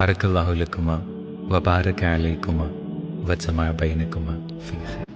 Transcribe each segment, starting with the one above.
ബറക്കല്ലാഹു ലക്കുമാ വബാരക അലൈക്കുമാ വജമഅ ബൈനക്കുമാ ഫീ ഖൈർ.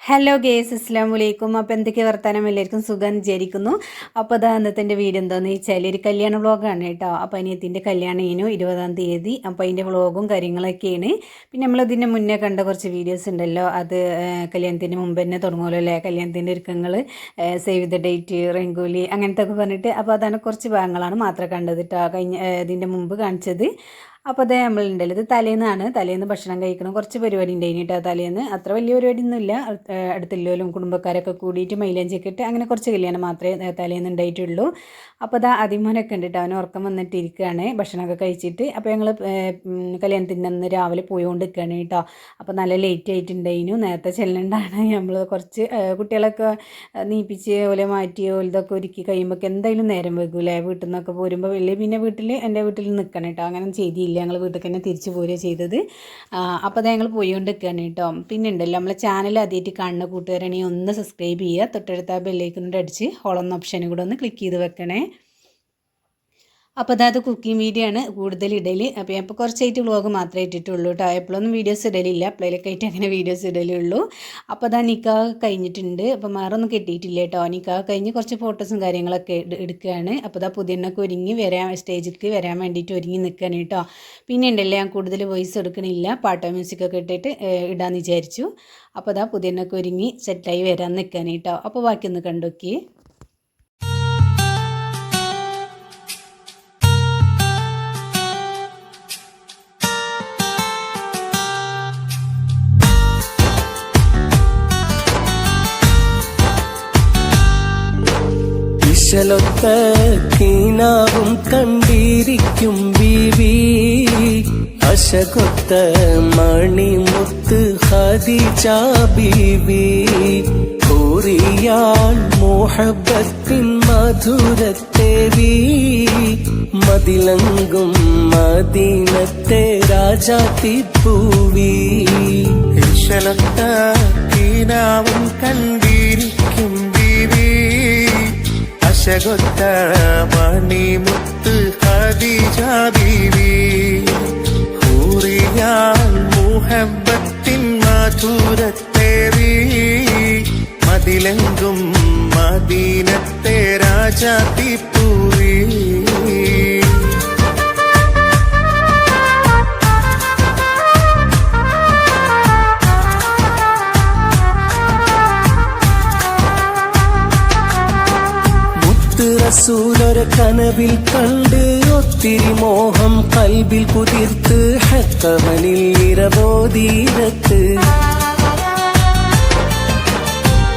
Hello guys, അസ്സലാമു അലൈക്കും. അപ്പോൾ എന്തൊക്കെ വർത്താനം, എല്ലാവർക്കും സുഖം വിചാരിക്കുന്നു. അപ്പോൾ അതാ അന്നത്തെ വീഡിയോ എന്താണെന്ന് വെച്ചാൽ ഒരു കല്യാണ വ്ളോഗാണ് കേട്ടോ. അപ്പോൾ അനിയത്തിൻ്റെ കല്യാണം 20-ാം തീയതി. അപ്പോൾ അതിൻ്റെ വ്ളോഗും കാര്യങ്ങളൊക്കെയാണ്. പിന്നെ നമ്മളിതിൻ്റെ മുന്നേ കണ്ട കുറച്ച് വീഡിയോസ് ഉണ്ടല്ലോ, അത് കല്യാണത്തിൻ്റെ മുമ്പ് തന്നെ തുടങ്ങുമല്ലോ അല്ലേ, കല്യാണത്തിൻ്റെ ഒരുക്കങ്ങൾ, സേവ് ദ ഡേറ്റ്, റംഗോലി അങ്ങനത്തെ ഒക്കെ പറഞ്ഞിട്ട്. അപ്പോൾ അതാണ് കുറച്ച് ഭാഗങ്ങളാണ് മാത്രം കണ്ടത് കേട്ടോ, ഇതിൻ്റെ മുമ്പ് കാണിച്ചത്. അപ്പോൾ അതേ നമ്മളുണ്ടല്ലോ, ഇത് തലേന്ന് ഭക്ഷണം കഴിക്കണം, കുറച്ച് പരിപാടി ഉണ്ടായിന് കേട്ടോ. തലേന്ന് അത്ര വലിയ പരിപാടിയൊന്നുമില്ല, അടുത്തുള്ളവരും കുടുംബക്കാരൊക്കെ കൂടിയിട്ട് മൈലാഞ്ചിയൊക്കെ ഇട്ട് അങ്ങനെ കുറച്ച് കല്യാണം മാത്രമേ തലേന്ന് ഉണ്ടായിട്ടുള്ളൂ. അപ്പോൾ അതാ അതിമോനൊക്കെ ഉണ്ട് കേട്ടോ, അവന് ഉറക്കം വന്നിട്ട് ഇരിക്കുകയാണ് ഭക്ഷണമൊക്കെ കഴിച്ചിട്ട്. അപ്പോൾ ഞങ്ങൾ കല്യാണത്തിൻ്റെ അന്ന് രാവിലെ പോയിക്കൊണ്ട് നിൽക്കുകയാണ് കേട്ടോ. അപ്പോൾ നല്ല ലേറ്റ് ആയിട്ടുണ്ടായിരുന്നു, നേരത്തെ ചെല്ലണ്ടാണ്. നമ്മൾ കുറച്ച് കുട്ടികളൊക്കെ നീപ്പിച്ച് ഓലെ മാറ്റി ഓലതൊക്കെ ഒരുക്കി കഴിയുമ്പോൾ എന്തായാലും നേരം വൈകൂലേ, വീട്ടിൽ നിന്നൊക്കെ പോരുമ്പോൾ വലിയ പിന്നെ എൻ്റെ വീട്ടിൽ നിൽക്കണം കേട്ടോ. അങ്ങനെ ചെയ്തില്ല, ഞങ്ങൾ വീട്ടിൽ തന്നെ തിരിച്ചു പോരുക ചെയ്തത്. അപ്പോൾ അത് ഞങ്ങൾ പോയിക്കൊണ്ട് നിൽക്കുകയാണ് കേട്ടോ. പിന്നെ ഉണ്ടല്ലോ, നമ്മളെ ചാനൽ ആദ്യമായിട്ട് കാണുന്ന കൂട്ടുകാരാണെങ്കിൽ ഒന്ന് സബ്സ്ക്രൈബ് ചെയ്യുക, തൊട്ടടുത്ത ബെല്ലൈക്കനോട് അടിച്ച് ഹോളെന്ന ഓപ്ഷനും കൂടെ ഒന്ന് ക്ലിക്ക് ചെയ്ത് വെക്കണേ. അപ്പോൾ അതായത് കുക്കിംഗ് വീഡിയോ ആണ് കൂടുതൽ ഇടൽ. അപ്പോൾ ഞാൻ ഇപ്പോൾ കുറച്ചായിട്ട് വ്ളോഗ് മാത്രമേ ഇട്ടിട്ടുള്ളൂ കേട്ടോ. എപ്പോഴൊന്നും വീഡിയോസ് ഇടലില്ല, എപ്പോഴേലൊക്കെ ആയിട്ട് അങ്ങനെ വീഡിയോസ് ഇടലുള്ളൂ. അപ്പോൾ അതാ നിക്കാഹ് കഴിഞ്ഞിട്ടുണ്ട്, അപ്പോൾ മാറൊന്നും കിട്ടിയിട്ടില്ല കേട്ടോ. നിക്കാഹ് കഴിഞ്ഞ് കുറച്ച് ഫോട്ടോസും കാര്യങ്ങളൊക്കെ എടുക്കുകയാണ്. അപ്പോൾ അതാ പുതിയണ്ണൊക്കെ ഒരുങ്ങി സ്റ്റേജിലേക്ക് വരാൻ വേണ്ടിയിട്ട് ഒരുങ്ങി നിൽക്കുകയാണ് കേട്ടോ. പിന്നെ ഉണ്ടല്ലോ, ഞാൻ കൂടുതൽ വോയിസ് എടുക്കണില്ല, പാട്ടോ മ്യൂസിക്കൊക്കെ ഇട്ടിട്ട് ഇടാമെന്ന് വിചാരിച്ചു. അപ്പോൾ അതാ പുതിയണ്ണൊക്കെ ഒരുങ്ങി സെറ്റായി വരാൻ നിൽക്കാൻ കേട്ടോ. അപ്പോൾ ബാക്കിയൊന്ന് കണ്ടോക്കി. ൊത്ത കീനാവും കണ്ടിരിക്കും ബീവി, അശകൊത്ത മണിമുത്ത് ഖദീജ ബീവി, ഹൂറിയാൾ മുഹബ്ബത്തിൻ മധുരത്തേവി, മതിലങ്കും മദീനത്തെ രാജാത്തിപ്പൂവി. ഇശലൊത്ത കീനാവും കണ്ടിരിക്കും ബീവി, അശകൊത്ത മണിമുത്ത് ഖദീജ ബീവി, ഹൂറിയാൾ മുഹബ്ബത്തിൻ മധുരത്തേവി, മതിലെങ്കും മദീനത്തെ രാജാത്തിപ്പൂവി. കനവിൽ കണ്ട് ഒത്തിരി മോഹം കൽബിൽ കുതിർത്ത് ഹക്കവനിൽ ഇരവോതീരത്ത്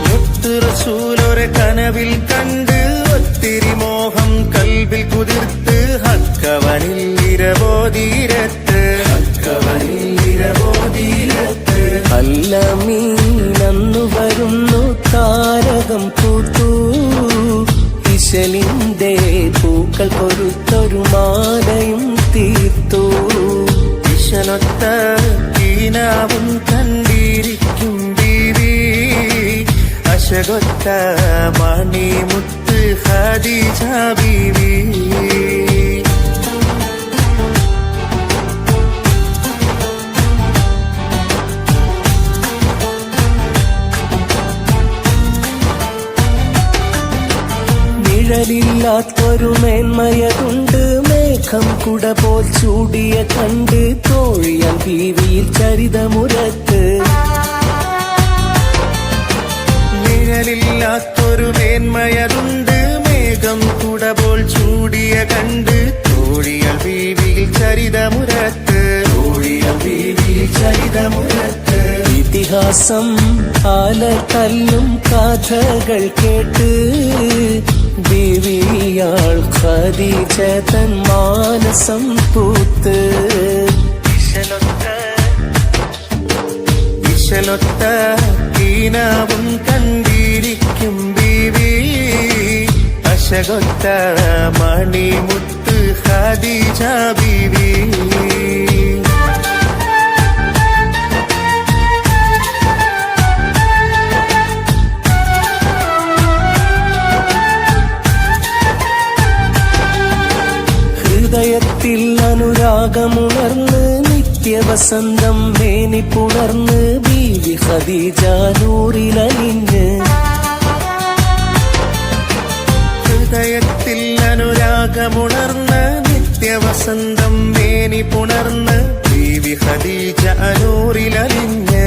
മുത്ത് റസൂലൊരെ കനവിൽ കണ്ട് ഒത്തിരി മോഹം കൽബിൽ കുതിർത്ത് ഹക്കവനിൽ ഇരവോതീരത്ത് അല്ലമീനന്നു വരുന്നു താരകം പൂത്തു ഇശലിന്റെ പൂക്കൾ പൊരുത്തൊരു മാലയും തീർത്തു ഇശലൊത്ത കീനാവും കണ്ടിരിക്കും ബീവി അശകൊത്ത മണിമുത്ത് ഖദീജ ബീവി നിഴലില്ലാത്തൊരു മേന്മയതുണ്ട് മേഘം കുട പോൽ ചൂടിയ കണ്ട് തോഴിയാൽ ബീവിയിൽ ചരിതമുരത്ത് നിഴലില്ലാത്തൊരു മേന്മയതുണ്ട് മേഘം കുട പോൽ ചൂടിയ കണ്ട് തോഴിയൽ ബീവിയിൽ ചരിതമുരത്ത് ഇതിഹാസം ആലത്തല്ലും കഥകൾ കേട്ട് ബീവിയാൾ ഖദീജ തൻ മാനസം പൂത്ത് ഇശലൊത്ത കീനാവും കണ്ടിരിക്കും ബീവി അശകൊത്ത മണിമുത്ത് ഖദീജ ബീവി ഹൃദയത്തിൽ അനുരാഗമുണർന്ന് നിത്യവസന്തം മേനി പുണർന്ന് ബീവി ഖദീജ നൂറിലലിഞ്ഞ് ഹൃദയത്തിൽ അനുരാഗമുണർന്ന് നിത്യവസന്തം മേനി പുണർന്ന് ബീവി ഖദീജ നൂറിലലിഞ്ഞ്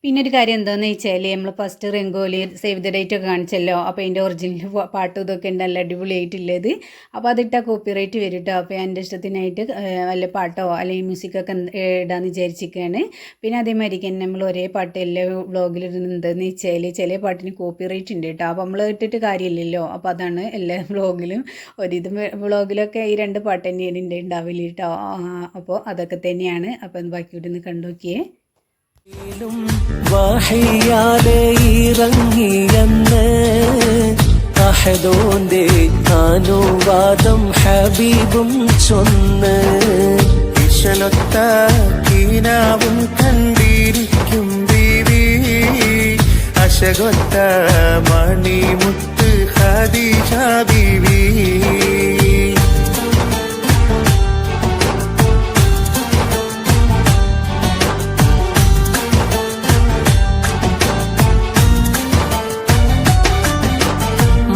പിന്നെ ഒരു കാര്യം എന്താണെന്ന് വെച്ചാൽ നമ്മൾ first rangoli save the date ഒക്കെ കാണിച്ചല്ലോ അപ്പോൾ അതിൻ്റെ ഒറിജിനൽ പാട്ടും ഇതൊക്കെ ഉണ്ട്, നല്ല അടിപൊളിയായിട്ടുള്ളത്. അപ്പോൾ അതിട്ടാൽ കോപ്പിറൈറ്റ് വരും കേട്ടോ. അപ്പോൾ എൻ്റെ ഇഷ്ടത്തിനായിട്ട് വല്ല പാട്ടോ അല്ലെങ്കിൽ മ്യൂസിക്കൊക്കെ ഇടാമെന്ന് വിചാരിച്ചിരിക്കുകയാണ്. പിന്നെ അതേമാതിരിക്ക് തന്നെ നമ്മൾ ഒരേ പാട്ട് എല്ലാ വ്ളോഗിൽ ഇടുന്നതെന്ന് വെച്ചാൽ ചില പാട്ടിന് കോപ്പിറൈറ്റ് ഉണ്ട് കേട്ടോ. അപ്പോൾ നമ്മൾ ഇട്ടിട്ട് കാര്യമില്ലല്ലോ. അപ്പോൾ അതാണ് എല്ലാ വ്ളോഗിലും ഒരിത് വ്ളോഗിലൊക്കെ ഈ രണ്ട് പാട്ട് തന്നെയാണ് ഉണ്ടാവില്ല കേട്ടോ. അപ്പോൾ അതൊക്കെ തന്നെയാണ്. അപ്പോൾ ബാക്കി ഇവിടെ നിന്ന് കണ്ടു നോക്കിയേ. വഹയ്യാലെ ഇറങ്ങിയെന്ന് അഹദോന്റെ അനുവാദം ഹബീബും ചൊന്ന് ഇശലൊത്ത കീനാവും കണ്ടിരിക്കും ബീവി അശകൊത്ത മണിമുത്ത് ഖദീജ ബീവി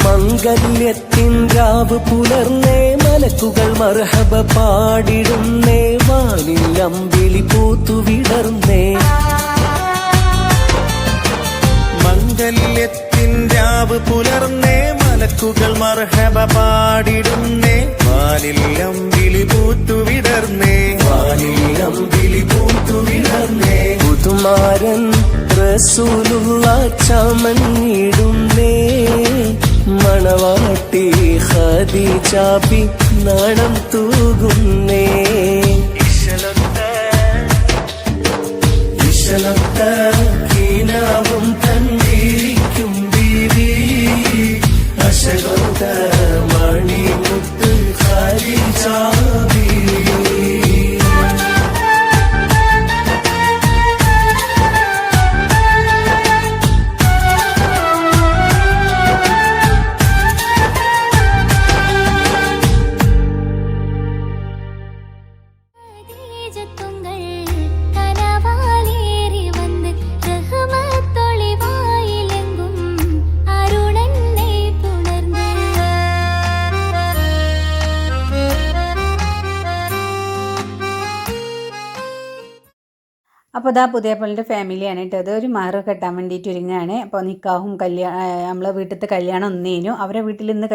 മംഗല്യത്തിൻ രാവ് പുലർന്നേ മലക്കുകൾ മർഹബ പാടിടുന്നേ വാനിൽ അമ്പിളി പൂത്തു വിടർന്നേ മംഗല്യത്തിൻ രാവ് പുലർന്നേ മലക്കുകൾ മർഹബ പാടിടുന്നേ വാനിൽ അമ്പിളി പൂത്തു വിടർന്നേ പുതുമാരൻ റസൂലുള്ള ചമഞ്ഞിടുന്നേ മണവാട്ടി ഖദീജ ബി നാണം തൂകുന്നേ ഇശലൊത്ത കീനാവും കണ്ടിരിക്കും ബീവി അശകൊത്ത മണിമുത്ത് ഖദീജ ബീവി കനവാലേറി അപ്പോൾ ഇതാ പുതിയപ്പള്ളിൻ്റെ ഫാമിലിയാണ് കേട്ടോ. അത് ഒരു മഹർ കെട്ടാൻ വേണ്ടിയിട്ട് ഒരുങ്ങുകയാണ്. അപ്പോൾ നിക്കാഹും നമ്മളെ വീട്ടിലത്തെ കല്യാണം ഒന്നേനു. അവരെ വീട്ടിൽ ഇന്ന്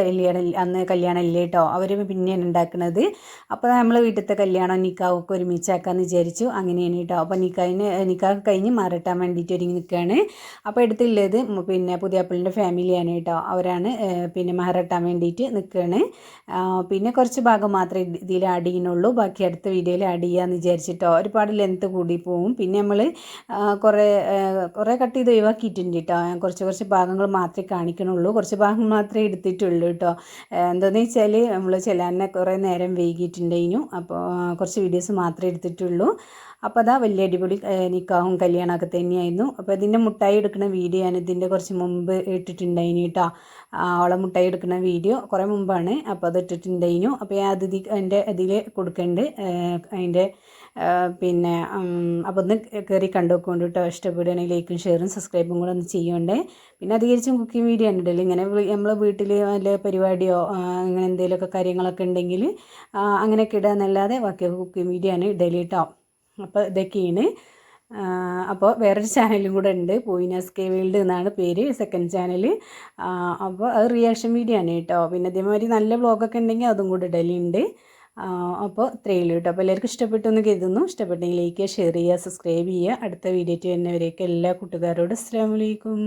അന്ന് കല്യാണം ഇല്ല കേട്ടോ. അവർ പിന്നെയാണ് ഉണ്ടാക്കുന്നത്. അപ്പോൾ നമ്മളെ വീട്ടിലത്തെ കല്യാണം നിക്കാഹൊക്കെ ഒരുമിച്ചാക്കാമെന്ന് വിചാരിച്ചു. അങ്ങനെയാണ് കേട്ടോ. അപ്പോൾ നിക്കാഹ് കഴിഞ്ഞ് മഹറിട്ടാൻ വേണ്ടിയിട്ട് ഒരുങ്ങി നിൽക്കുകയാണ്. അപ്പോൾ എടുത്തുള്ളത് പിന്നെ പുതിയപ്പള്ളിൻ്റെ ഫാമിലിയാണ് കേട്ടോ. അവരാണ് പിന്നെ മഹറിട്ടാൻ വേണ്ടിയിട്ട് നിൽക്കുകയാണ്. പിന്നെ കുറച്ച് ഭാഗം മാത്രമേ ഇതിൽ ആഡ് ചെയ്യുന്നുള്ളൂ. ബാക്കി അടുത്ത വീഡിയോയിൽ ആഡ് ചെയ്യാമെന്ന് വിചാരിച്ചിട്ടോ. ഒരുപാട് ലെങ്ത്ത് കൂടി പോവും. പിന്നെ നമ്മൾ കുറേ കട്ട് ചെയ്ത് ഒഴിവാക്കിയിട്ടുണ്ട് കേട്ടോ. ഞാൻ കുറച്ച് ഭാഗങ്ങൾ മാത്രമേ കാണിക്കണുള്ളൂ. കുറച്ച് ഭാഗം മാത്രമേ എടുത്തിട്ടുള്ളൂ കേട്ടോ. എന്താണെന്ന് വെച്ചാൽ നമ്മൾ ചെല്ലാനെ കുറേ നേരം വൈകിയിട്ടുണ്ടായിരുന്നു. അപ്പോൾ കുറച്ച് വീഡിയോസ് മാത്രമേ എടുത്തിട്ടുള്ളൂ. അപ്പോൾ അതാ വലിയ അടിപൊളി നിക്കാഹും കല്യാണമൊക്കെ തന്നെയായിരുന്നു. അപ്പോൾ ഇതിൻ്റെ മുട്ടായി എടുക്കുന്ന വീഡിയോ ഞാൻ ഇതിൻ്റെ കുറച്ച് മുമ്പ് ഇട്ടിട്ടുണ്ടായിരുന്നു കേട്ടോ. അവളെ മുട്ടായി എടുക്കുന്ന വീഡിയോ കുറേ മുമ്പാണ്. അപ്പോൾ അത് ഇട്ടിട്ടുണ്ടായിരുന്നു. അപ്പോൾ ഞാൻ അതിൻ്റെ അതിൽ കൊടുക്കുന്നുണ്ട് അതിൻ്റെ പിന്നെ അപ്പോൾ ഒന്ന് കയറി കണ്ടുവെക്കൊണ്ട് കേട്ടോ. ഇഷ്ടപ്പെടുകയാണെങ്കിൽ ലൈക്കും ഷെയറും സബ്സ്ക്രൈബും കൂടെ ഒന്ന് ചെയ്യണ്ടേ. പിന്നെ അധികരിച്ചും കുക്കിംഗ് വീഡിയോ ഉണ്ടല്ലോ. ഇങ്ങനെ നമ്മളെ വീട്ടിൽ വല്ല പരിപാടിയോ അങ്ങനെ എന്തെങ്കിലുമൊക്കെ കാര്യങ്ങളൊക്കെ ഉണ്ടെങ്കിൽ അങ്ങനെയൊക്കെ ഇടുക എന്നല്ലാതെ ബാക്കിയൊക്കെ കുക്കിംഗ് വീഡിയോ ആണ് ഇടല് കേട്ടോ. അപ്പോൾ ഇതൊക്കെയാണ്. അപ്പോൾ വേറൊരു ചാനലും കൂടെ ഉണ്ട്, പോയിനാസ് കെ വേൾഡ് എന്നാണ് പേര്, സെക്കൻഡ് ചാനൽ. അപ്പോൾ അത് റിയാക്ഷൻ വീഡിയോ ആണ് കേട്ടോ. പിന്നെ അതേമാതിരി നല്ല വ്ളോഗൊക്കെ ഉണ്ടെങ്കിൽ അതും കൂടെ ഇടലുണ്ട്. അപ്പോൾ ഇത്രയേ ഉള്ളൂ കേട്ടോ. അപ്പോൾ എല്ലാവർക്കും ഇഷ്ടപ്പെട്ടെന്ന് കരുതുന്നു. ഇഷ്ടപ്പെട്ടെങ്കിൽ ലൈക്ക് ചെയ്യുക, ഷെയർ ചെയ്യുക, സബ്സ്ക്രൈബ് ചെയ്യുക. അടുത്ത വീഡിയോ വരുന്നവരേക്ക് എല്ലാ കൂട്ടുകാരോടും അസ്സലാമു അലൈക്കും.